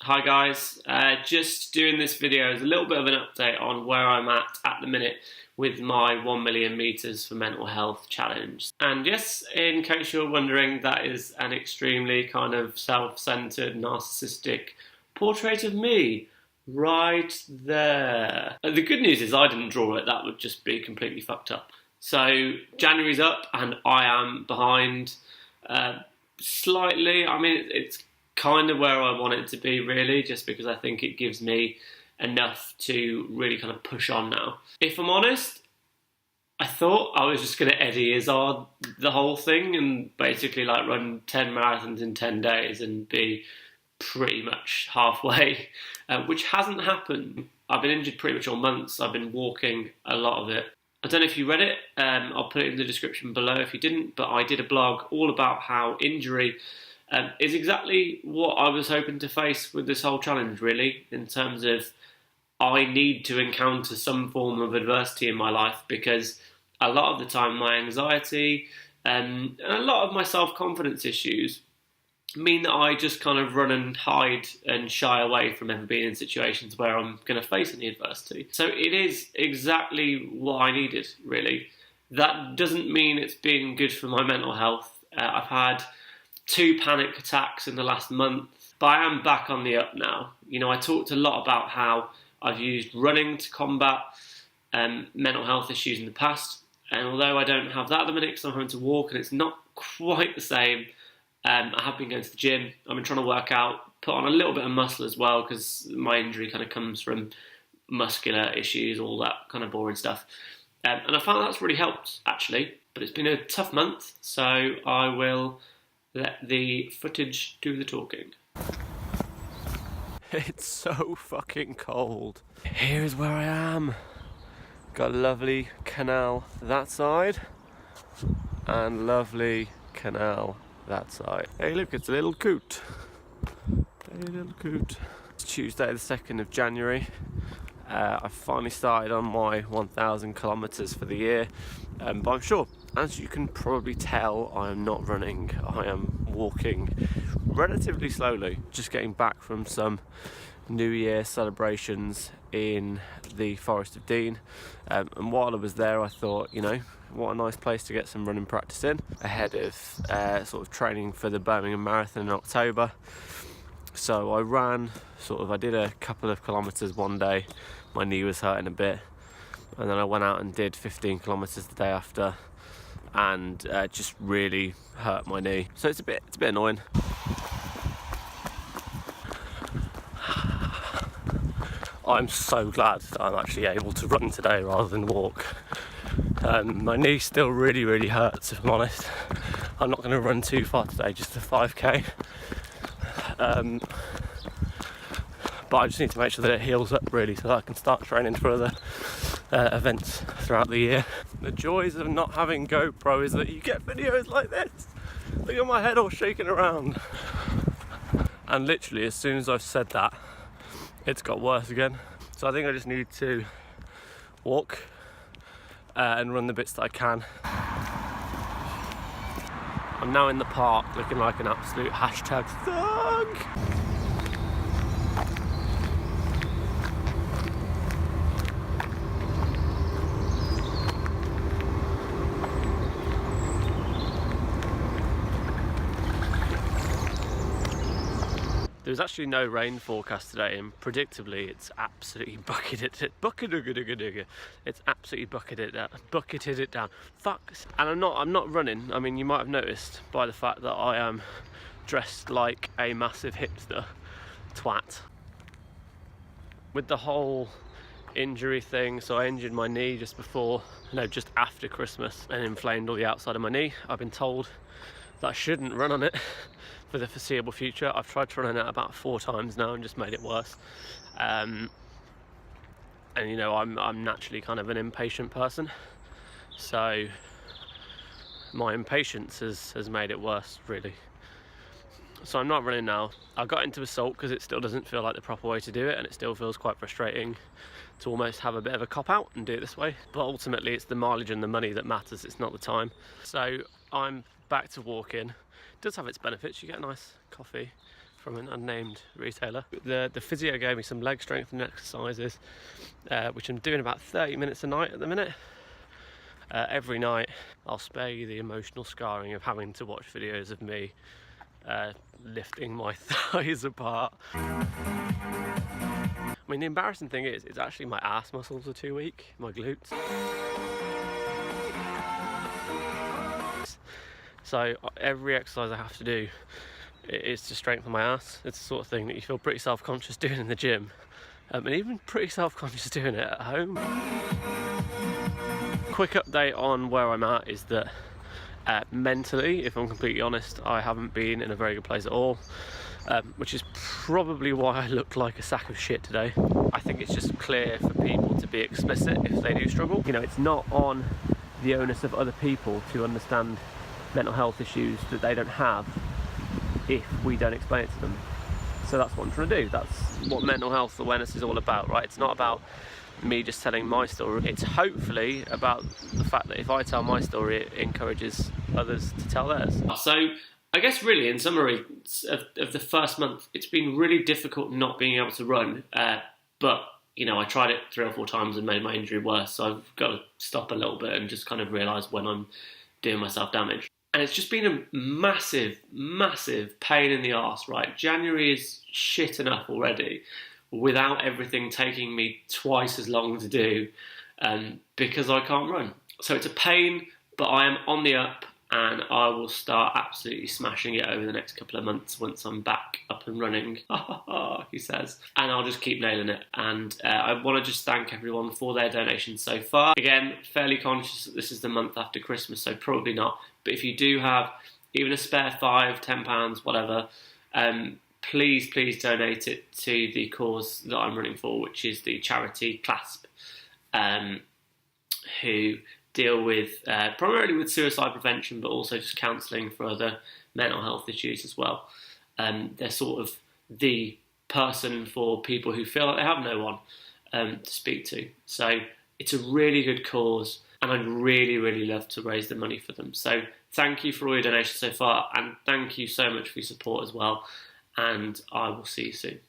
Hi guys, just doing this video as a little bit of an update on where I'm at the minute with my 1 million meters for mental health challenge. And yes, in case you're wondering, that is an extremely kind of self-centered, narcissistic portrait of me right there. The good news is I didn't draw it, that would just be completely fucked up. So January's up and I am behind slightly. I mean, it's kind of where I want it to be, really, just because I think it gives me enough to really kind of push on now. If I'm honest, I thought I was just going to Eddie Izzard the whole thing and basically like run 10 marathons in 10 days and be pretty much halfway, which hasn't happened. I've been injured pretty much all months. I've been walking a lot of it. I don't know if you read it, I'll put it in the description below if you didn't, but I did a blog all about how injury is exactly what I was hoping to face with this whole challenge, really, in terms of I need to encounter some form of adversity in my life because a lot of the time my anxiety and a lot of my self-confidence issues mean that I just kind of run and hide and shy away from ever being in situations where I'm going to face any adversity. So it is exactly what I needed, really. That doesn't mean it's been good for my mental health. I've had 2 panic attacks in the last month, but I am back on the up now. You know, I talked a lot about how I've used running to combat mental health issues in the past, and although I don't have that at the minute because I'm having to walk and it's not quite the same, I have been going to the gym. I've been trying to work out, put on a little bit of muscle as well because my injury kind of comes from muscular issues, all that kind of boring stuff. And I found that's really helped, actually, but it's been a tough month, so I will let the footage do the talking. It's so fucking cold. Here's where I am. Got a lovely canal that side and lovely canal that side. Hey look, it's a little coot. Hey little coot. It's Tuesday the 2nd of January. I've finally started on my 1,000 kilometres for the year, but I'm sure, as you can probably tell, I am not running. I am walking relatively slowly, just getting back from some New Year celebrations in the Forest of Dean, and while I was there I thought, you know, what a nice place to get some running practice in ahead of sort of training for the Birmingham Marathon in October. So I ran, I did a couple of kilometres one day, my knee was hurting a bit, and then I went out and did 15 kilometres the day after, and just really hurt my knee. So it's a bit annoying. I'm so glad that I'm actually able to run today rather than walk. My knee still really hurts, if I'm honest. I'm not going to run too far today, just a 5k. But I just need to make sure that it heals up, really, so that I can start training for other events throughout the year. The joys of not having GoPro is that you get videos like this. Look at my head all shaking around. And literally, as soon as I've said that, it's got worse again. So I think I just need to walk and run the bits that I can. I'm now in the park looking like an absolute hashtag thug. There's actually no rain forecast today, and predictably it's absolutely bucketed it down. Fuck. And I'm not running. I mean, you might have noticed by the fact that I am dressed like a massive hipster twat. With the whole injury thing, so I injured my knee just after Christmas and inflamed all the outside of my knee. I've been told that I shouldn't run on it for the foreseeable future. I've tried to run on it about 4 times now and just made it worse. And you know, I'm naturally kind of an impatient person, so my impatience has made it worse, really. So I'm not running now. I got into Assault because it still doesn't feel like the proper way to do it, and it still feels quite frustrating to almost have a bit of a cop-out and do it this way. But ultimately it's the mileage and the money that matters, it's not the time. So I'm back to walking. It does have its benefits. You get a nice coffee, from an unnamed retailer. The physio gave me some leg strengthening exercises, which I'm doing about 30 minutes a night at the minute. Every night. I'll spare you the emotional scarring of having to watch videos of me lifting my thighs apart. I mean, the embarrassing thing is, it's actually my ass muscles are too weak, my glutes. So every exercise I have to do is to strengthen my ass. It's the sort of thing that you feel pretty self-conscious doing in the gym, and even pretty self-conscious doing it at home. Quick update on where I'm at is that mentally, if I'm completely honest, I haven't been in a very good place at all, which is probably why I look like a sack of shit today. I think it's just clear for people to be explicit if they do struggle. You know, it's not on the onus of other people to understand mental health issues that they don't have if we don't explain it to them. So that's what I'm trying to do. That's what mental health awareness is all about, right? It's not about me just telling my story. It's hopefully about the fact that if I tell my story, it encourages others to tell theirs. So I guess really in summary of the first month, it's been really difficult not being able to run, but you know, I tried it 3 or 4 times and made my injury worse, so I've got to stop a little bit and just kind of realise when I'm doing myself damage. And it's just been a massive, massive pain in the arse, right? January is shit enough already without everything taking me twice as long to do because I can't run. So it's a pain, but I am on the up and I will start absolutely smashing it over the next couple of months once I'm back up and running, he says. And I'll just keep nailing it. And I want to just thank everyone for their donations so far. Again, fairly conscious that this is the month after Christmas, so probably not. But if you do have even a spare £5, £10, whatever, please donate it to the cause that I'm running for, which is the charity CLASP, who deal with primarily with suicide prevention, but also just counselling for other mental health issues as well. They're sort of the person for people who feel like they have no one to speak to. So it's a really good cause, and I'd really, really love to raise the money for them. So thank you for all your donations so far, and thank you so much for your support as well. And I will see you soon.